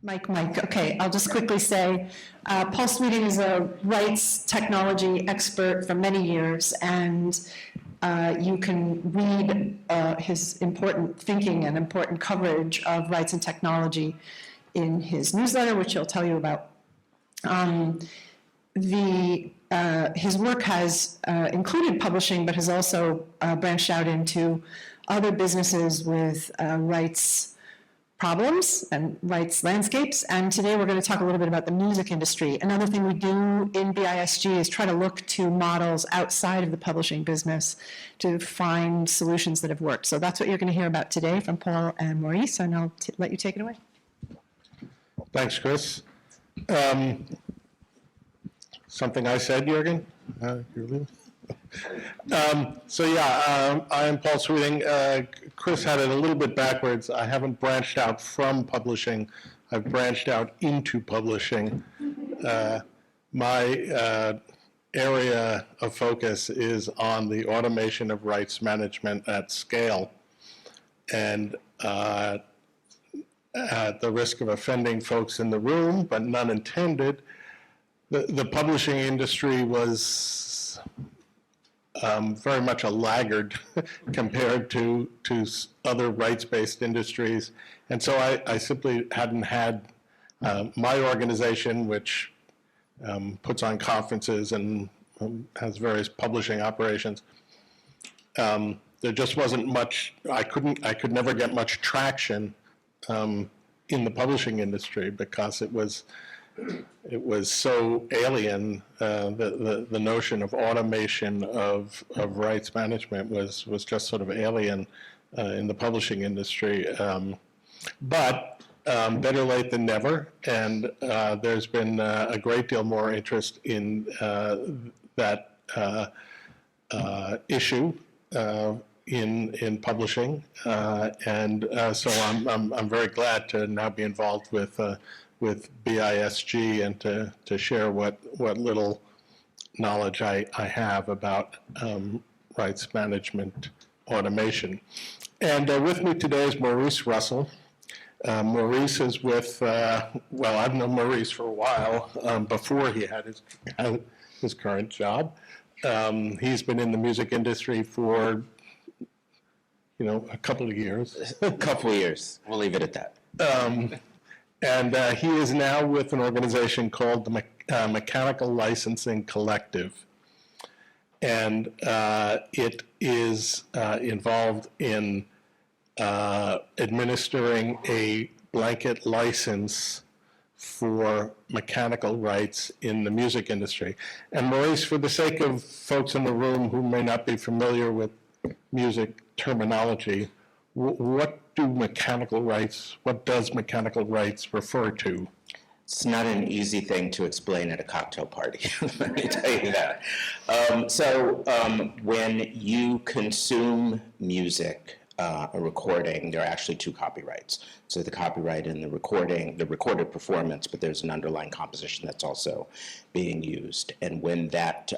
Mike. Okay, I'll just quickly say, Paul Sweeting is a rights technology expert for many years, and you can read his important thinking and important coverage of rights and technology in his newsletter, which he'll tell you about. His work has included publishing, but has also branched out into other businesses with rights problems and rights landscapes. And today we're going to talk a little bit about the music industry. Another thing we do in BISG is try to look to models outside of the publishing business to find solutions that have worked. So that's what you're going to hear about today from Paul and Maurice, and I'll let you take it away. Thanks, Chris. Something I said, Jürgen? I'm Paul Sweeting. Chris had it a little bit backwards. I haven't branched out from publishing. I've branched out into publishing. My area of focus is on the automation of rights management at scale. And at the risk of offending folks in the room, but none intended, the publishing industry was very much a laggard compared to other rights-based industries. And so I simply hadn't had my organization, which puts on conferences and has various publishing operations. There just wasn't much, I could never get much traction in the publishing industry because it was so alien. The notion of automation of rights management was just sort of alien in the publishing industry. But better late than never, and there's been a great deal more interest in that issue in publishing, and so I'm very glad to now be involved with BISG and to share what little knowledge I have about rights management automation. And with me today is Maurice Russell. Maurice is with, well, I've known Maurice for a while, before he had his current job. He's been in the music industry for, a couple of years. A couple of years. We'll leave it at that. And he is now with an organization called the Mechanical Licensing Collective. And it is involved in administering a blanket license for mechanical rights in the music industry. And Maurice, for the sake of folks in the room who may not be familiar with music terminology, what does mechanical rights refer to? It's not an easy thing to explain at a cocktail party, let me tell you that. When you consume music, a recording, there are actually two copyrights. So the copyright in the recorded performance, but there's an underlying composition that's also being used. And when that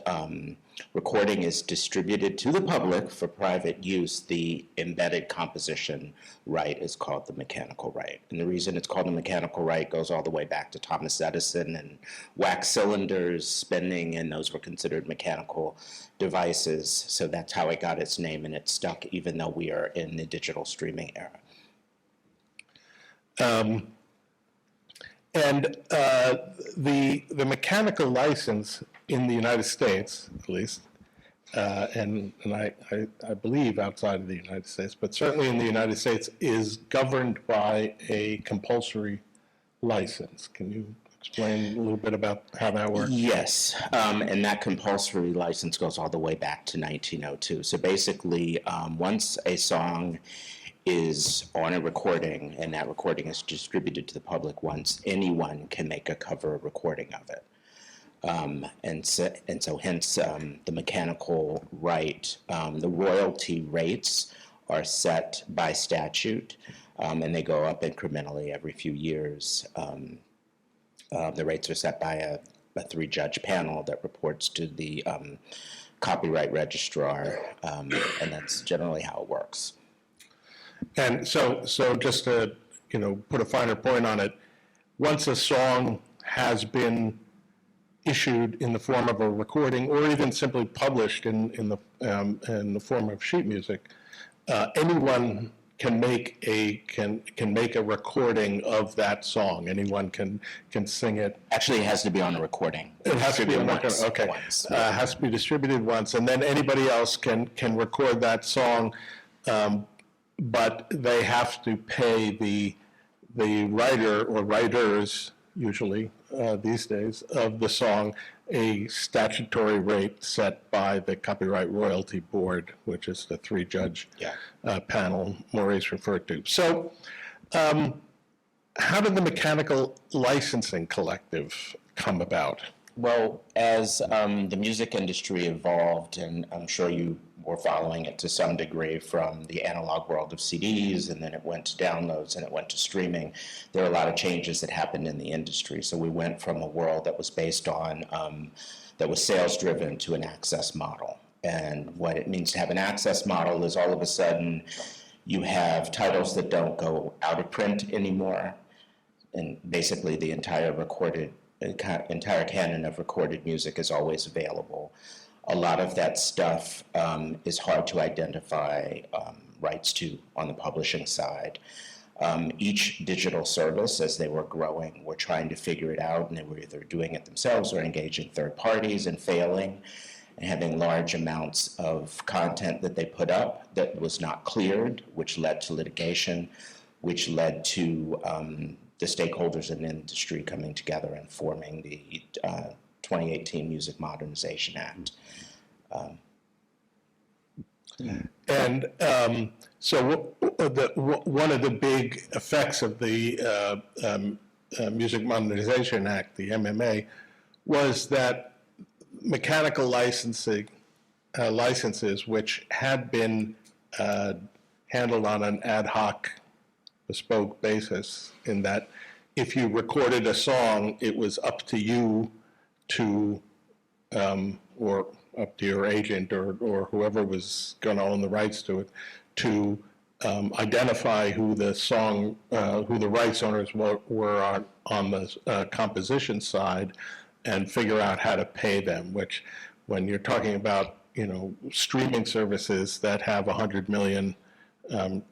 recording is distributed to the public for private use, the embedded composition right is called the mechanical right. And the reason it's called the mechanical right goes all the way back to Thomas Edison and wax cylinders spinning, and those were considered mechanical devices. So that's how it got its name, and it stuck even though we are in the digital streaming era. The mechanical license in the United States, at least, and I believe outside of the United States, but certainly in the United States, is governed by a compulsory license. Can you explain a little bit about how that works? Yes, and that compulsory license goes all the way back to 1902. So basically, once a song is on a recording and that recording is distributed to the public, once anyone can make a cover recording of it. And so hence the mechanical right, the royalty rates are set by statute, and they go up incrementally every few years. The rates are set by a 3-judge panel that reports to the copyright registrar, and that's generally how it works. And so just to put a finer point on it, once a song has been issued in the form of a recording or even simply published in the form of sheet music, anyone can make a recording of that song. Anyone can sing it. Actually, it has to be on a recording. It has to be on record. Once. Okay, has to be distributed once, and then anybody else can record that song, but they have to pay the writer or writers, usually these days, of the song a statutory rate set by the Copyright Royalty Board, which is the three-judge panel Maurice referred to. So how did the Mechanical Licensing Collective come about? Well, as the music industry evolved, and I'm sure you were following it to some degree from the analog world of CDs, and then it went to downloads, and it went to streaming, there are a lot of changes that happened in the industry. So we went from a world that was based on, that was sales-driven to an access model. And what it means to have an access model is all of a sudden you have titles that don't go out of print anymore, and basically the entire canon of recorded music is always available. A lot of that stuff is hard to identify rights to on the publishing side. Each digital service, as they were growing, were trying to figure it out, and they were either doing it themselves or engaging third parties and failing, and having large amounts of content that they put up that was not cleared, which led to litigation, which led to the stakeholders in the industry coming together and forming the 2018 Music Modernization Act. And so one of the big effects of the Music Modernization Act, the MMA, was that mechanical licensing licenses, which had been handled on an ad hoc, bespoke basis, in that if you recorded a song, it was up to you to, or up to your agent or whoever was going to own the rights to it, to identify who the song, who the rights owners were on the composition side, and figure out how to pay them. Which, when you're talking about streaming services that have 100 million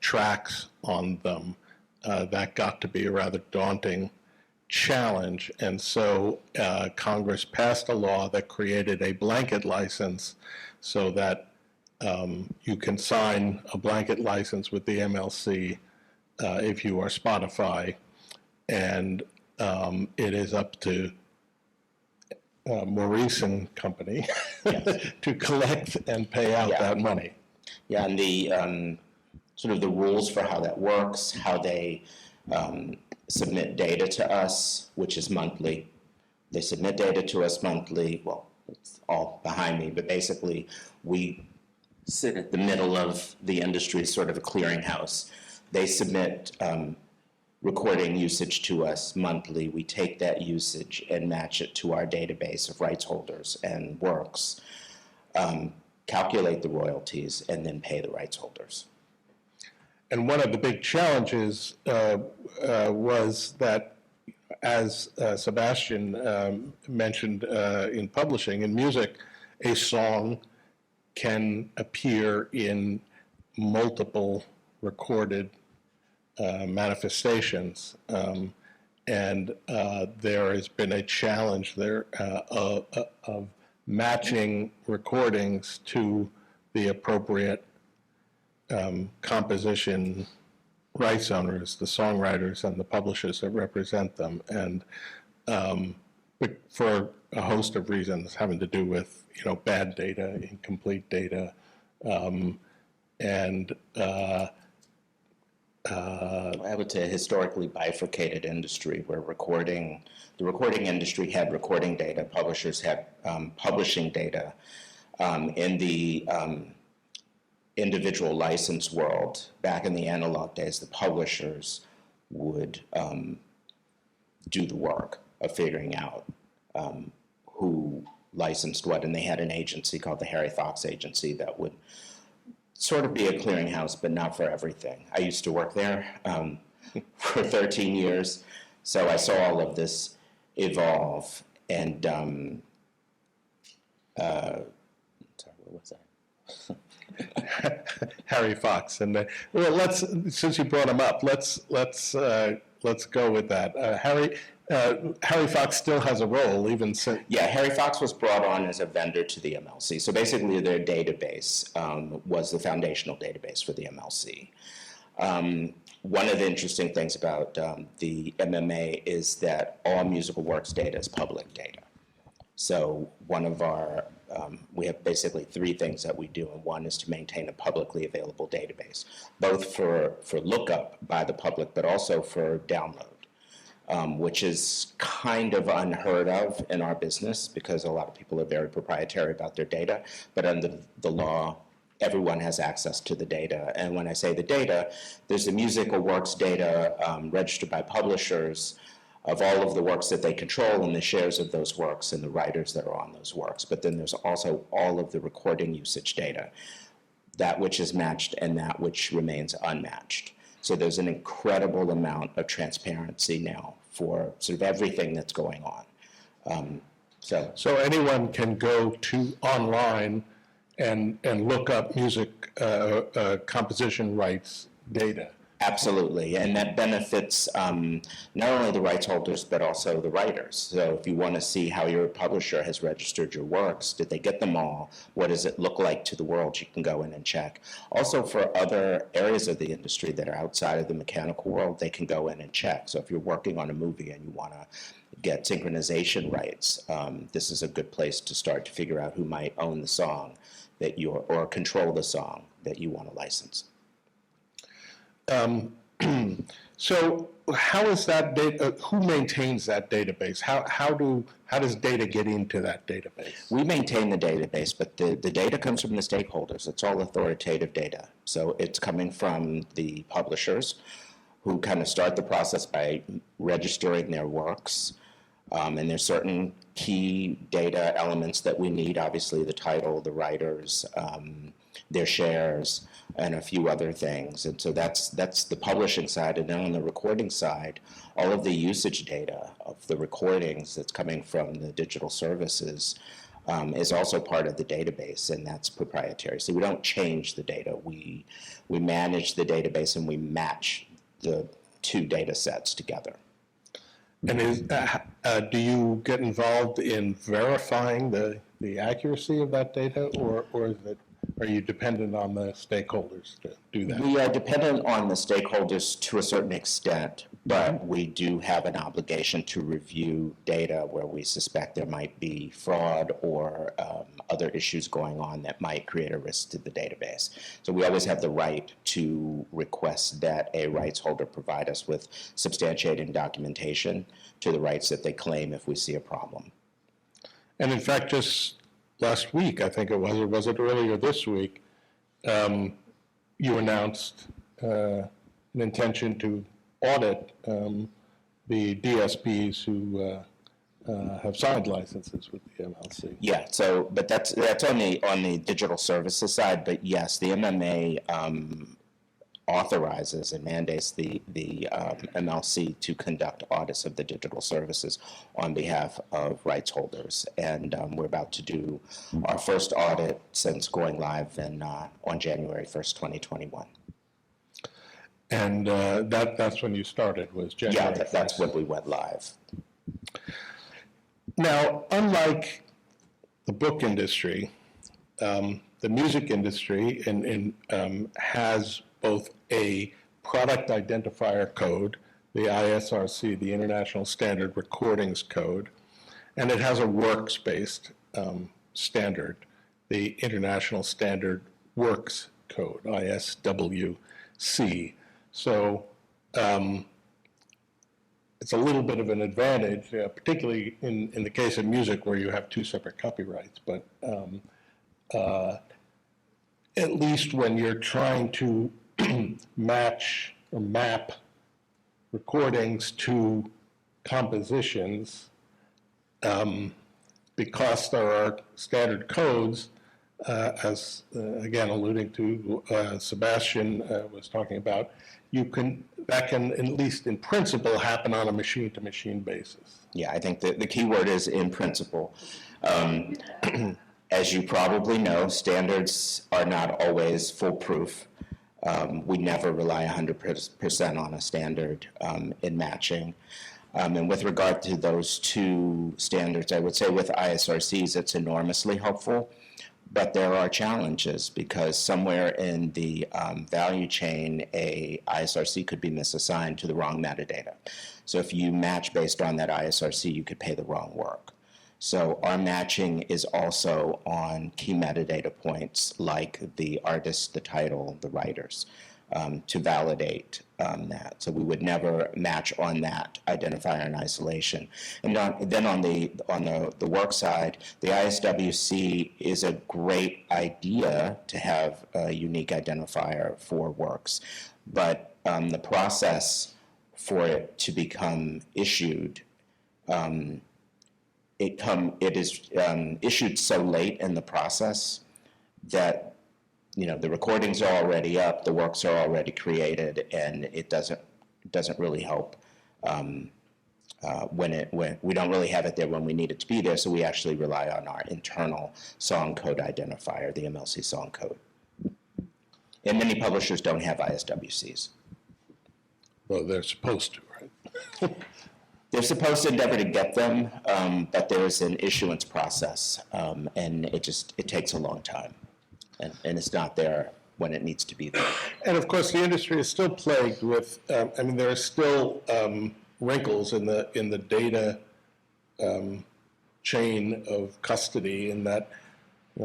tracks on them, that got to be a rather daunting challenge. And so Congress passed a law that created a blanket license so that you can sign a blanket license with the MLC if you are Spotify, and it is up to Maurice and company to collect and pay out that money. Yeah, and the sort of the rules for how that works, how they submit data to us, which is monthly. They submit data to us monthly. Well, it's all behind me, but basically we sit at the middle of the industry, sort of a clearinghouse. They submit recording usage to us monthly. We take that usage and match it to our database of rights holders and works, calculate the royalties, and then pay the rights holders. And one of the big challenges was that, as Sebastian mentioned in publishing, in music, a song can appear in multiple recorded manifestations. And there has been a challenge there of matching recordings to the appropriate composition rights owners, the songwriters and the publishers that represent them, and for a host of reasons having to do with bad data, incomplete data, and I would say a historically bifurcated industry where the recording industry had recording data, publishers had publishing data. In the individual license world, back in the analog days, the publishers would do the work of figuring out who licensed what, and they had an agency called the Harry Fox Agency that would sort of be a clearinghouse, but not for everything. I used to work there for 13 years, So I saw all of this evolve, and sorry, what was that? Harry Fox, and well, since you brought him up, let's go with that. Harry Fox still has a role, even since. Yeah, Harry Fox was brought on as a vendor to the MLC. So basically, their database was the foundational database for the MLC. One of the interesting things about the MMA is that all musical works data is public data. So one of our, we have basically three things that we do, and one is to maintain a publicly available database, both for lookup by the public, but also for download. Which is kind of unheard of in our business because a lot of people are very proprietary about their data, but under the law, everyone has access to the data. And when I say the data, there's the musical works data registered by publishers of all of the works that they control and the shares of those works and the writers that are on those works. But then there's also all of the recording usage data, that which is matched and that which remains unmatched. So there's an incredible amount of transparency now for sort of everything that's going on. So anyone can go to online and look up music composition rights data. Absolutely, and that benefits not only the rights holders, but also the writers. So if you want to see how your publisher has registered your works, did they get them all? What does it look like to the world? You can go in and check. Also, for other areas of the industry that are outside of the mechanical world, they can go in and check. So if you're working on a movie and you want to get synchronization rights, this is a good place to start to figure out who might own the song that you're, or control the song that you want to license. So how is that data, who maintains that database? How does data get into that database? We maintain the database, but the data comes from the stakeholders. It's all authoritative data. So it's coming from the publishers who kind of start the process by registering their works. And there's certain key data elements that we need, obviously the title, the writers, their shares, and a few other things. And so that's the publishing side. And then on the recording side, all of the usage data of the recordings that's coming from the digital services is also part of the database, and that's proprietary. So we don't change the data. We manage the database and we match the two data sets together. And do you get involved in verifying the accuracy of that data, or are you dependent on the stakeholders to do that? We are dependent on the stakeholders to a certain extent, but we do have an obligation to review data where we suspect there might be fraud or other issues going on that might create a risk to the database. So we always have the right to request that a rights holder provide us with substantiating documentation to the rights that they claim if we see a problem. And in fact, just last week, I think it was, or was it earlier this week, you announced an intention to audit the DSPs who have signed licenses with the MLC. Yeah, so, but that's on the digital services side, but yes, the MMA authorizes and mandates the MLC to conduct audits of the digital services on behalf of rights holders. And we're about to do our first audit since going live on January 1st, 2021. And that's when you started, was January 1st. Yeah, that's when we went live. Now, unlike the book industry, the music industry has both a product identifier code, the ISRC, the International Standard Recordings Code, and it has a works-based standard, the International Standard Works Code, ISWC. So it's a little bit of an advantage, particularly in the case of music where you have two separate copyrights, but at least when you're trying to match or map recordings to compositions, because there are standard codes, as again alluding to Sebastian was talking about, that can at least in principle happen on a machine-to-machine basis. Yeah, I think the key word is in principle. As you probably know, standards are not always foolproof. We never rely 100% on a standard in matching. And with regard to those two standards, I would say with ISRCs, it's enormously helpful. But there are challenges because somewhere in the value chain, a ISRC could be misassigned to the wrong metadata. So if you match based on that ISRC, you could pay the wrong work. So our matching is also on key metadata points like the artist, the title, the writers, to validate that. So we would never match on that identifier in isolation. And then on the work side, the ISWC is a great idea to have a unique identifier for works, but the process for it to become issued, it is issued so late in the process that the recordings are already up, the works are already created, and it doesn't really help when we don't really have it there when we need it to be there. So we actually rely on our internal song code identifier, the MLC song code. And many publishers don't have ISWCs. Well, they're supposed to, right? They're supposed to endeavor to get them, but there's an issuance process, and it takes a long time. And it's not there when it needs to be there. And of course, the industry is still plagued with. There are still wrinkles in the data chain of custody. In that,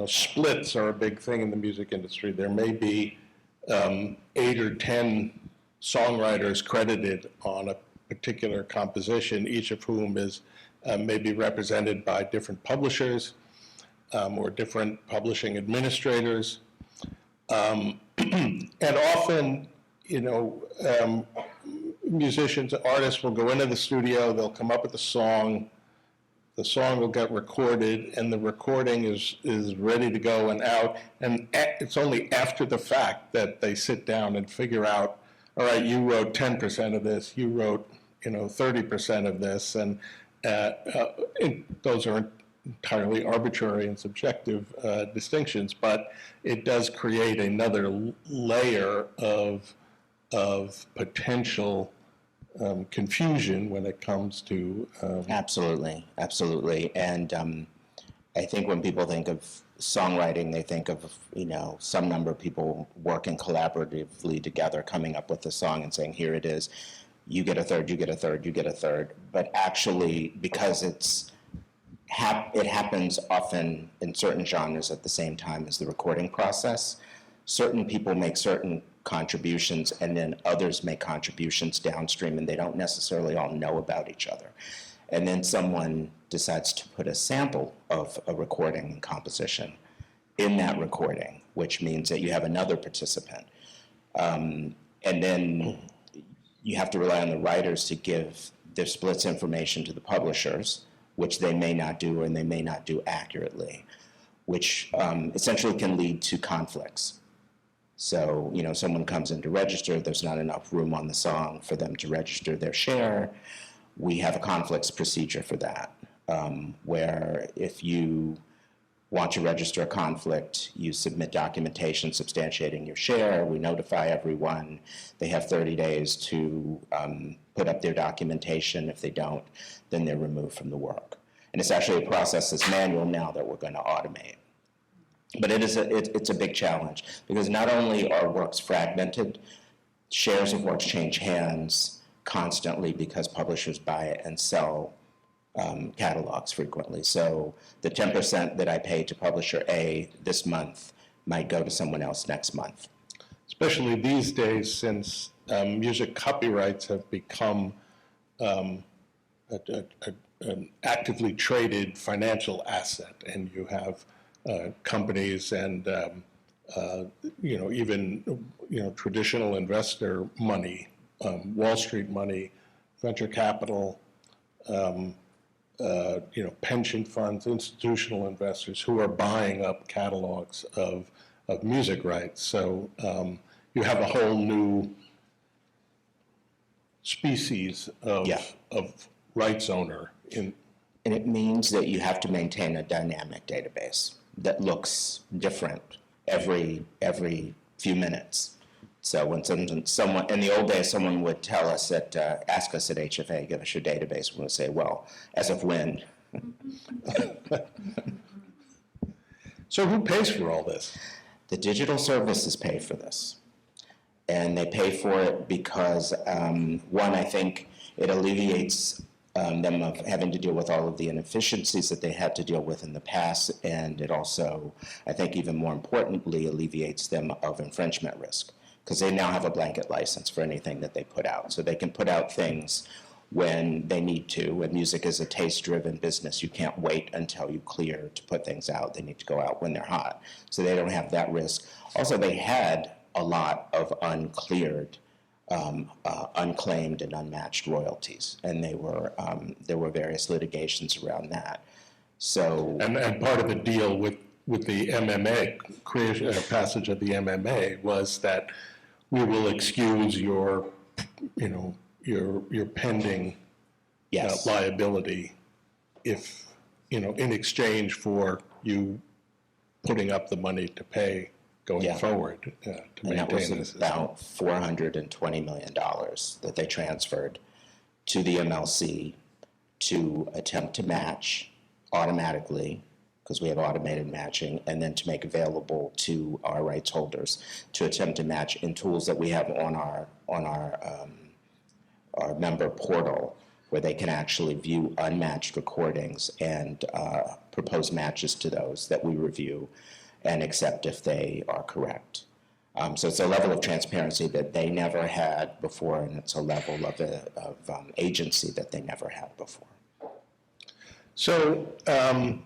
splits are a big thing in the music industry. There may be 8 or 10 songwriters credited on a particular composition, each of whom is maybe represented by different publishers. Or different publishing administrators. And often, musicians, artists will go into the studio, they'll come up with a song, the song will get recorded, and the recording is ready to go and out. And it's only after the fact that they sit down and figure out, all right, you wrote 10% of this, you wrote, 30% of this, and those are entirely arbitrary and subjective distinctions, but it does create another layer of potential confusion when it comes to Absolutely. And I think when people think of songwriting, they think of some number of people working collaboratively together, coming up with a song and saying, here it is, you get a third, you get a third, you get a third. But actually, because it happens often in certain genres at the same time as the recording process. Certain people make certain contributions, and then others make contributions downstream, and they don't necessarily all know about each other. And then someone decides to put a sample of a recording and composition in that recording, which means that you have another participant. And then you have to rely on the writers to give their splits information to the publishers, which they may not do and they may not do accurately, which essentially can lead to conflicts. So, someone comes in to register, there's not enough room on the song for them to register their share. We have a conflicts procedure for that, where if you want to register a conflict, you submit documentation substantiating your share. We notify everyone. They have 30 days to put up their documentation. If they don't, then they're removed from the work. And it's actually a process that's manual now that we're going to automate. But it's a big challenge because not only are works fragmented, shares of works change hands constantly because publishers buy it and sell catalogs frequently. So the 10% that I pay to publisher A this month might go to someone else next month. Especially these days, since music copyrights have become an actively traded financial asset, and you have companies and even traditional investor money, Wall Street money, venture capital, pension funds, institutional investors who are buying up catalogs of music rights. So you have a whole new species of, Yeah. of rights owner in. And it means that you have to maintain a dynamic database that looks different every few minutes. So when someone in the old days, someone would tell us that, ask us at HFA, give us your database. We would say, well, as of when? So who pays for all this? The digital services pay for this. And they pay for it because, one, I think it alleviates them of having to deal with all of the inefficiencies that they had to deal with in the past. And it also, I think even more importantly, alleviates them of infringement risk, because they now have a blanket license for anything that they put out. So they can put out things when they need to. And music is a taste-driven business. You can't wait until you clear to put things out. They need to go out when they're hot. So they don't have that risk. Also, they had a lot of uncleared, unclaimed and unmatched royalties. And they were, there were various litigations around that. So, And part of the deal with the MMA, passage of the MMA, was that we will excuse your pending yes. liability if, in exchange for you putting up the money to pay going forward to And that was maintain this. about $420 million that they transferred to the MLC to attempt to match automatically, because we have automated matching, and then to make available to our rights holders to attempt to match in tools that we have on our member portal, where they can actually view unmatched recordings and propose matches to those that we review and accept if they are correct. So it's a level of transparency that they never had before, and it's a level of agency that they never had before. So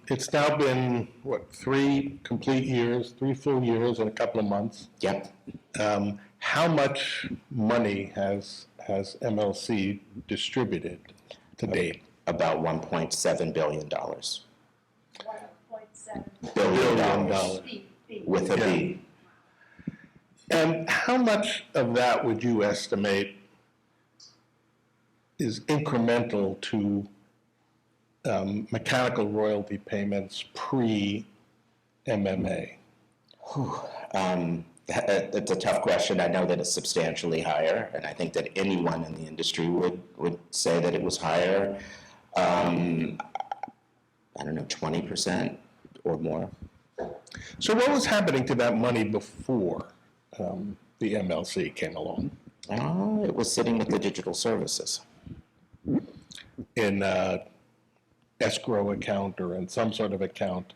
it's now been, 3 full years and a couple of months. Yep. How much money has MLC distributed to date? About $1.7 billion. $1.7 Billion dollars. With a B. And how much of that would you estimate is incremental to mechanical royalty payments pre-MMA? That's a tough question. I know that it's substantially higher, and I think that anyone in the industry would say that it was higher. I don't know, 20% or more. So what was happening to that money before the MLC came along? It was sitting with the digital services. In escrow account or in some sort of account?